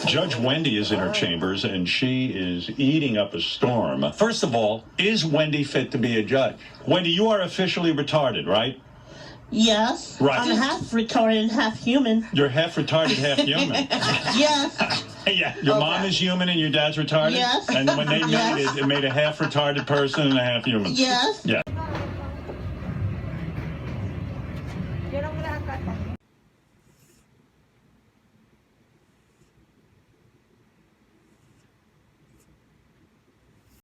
Judge Wendy is in her chambers, and she is eating up a storm. First of all, is Wendy fit to be a judge? Wendy, you are officially retarded, right? Yes. Right. I'm half retarded and half human. You're half retarded, half human. Yes. Yeah. Your mom is human and your dad's retarded? Yes. And when they made it made a half retarded person and a half human? Yes. Yeah.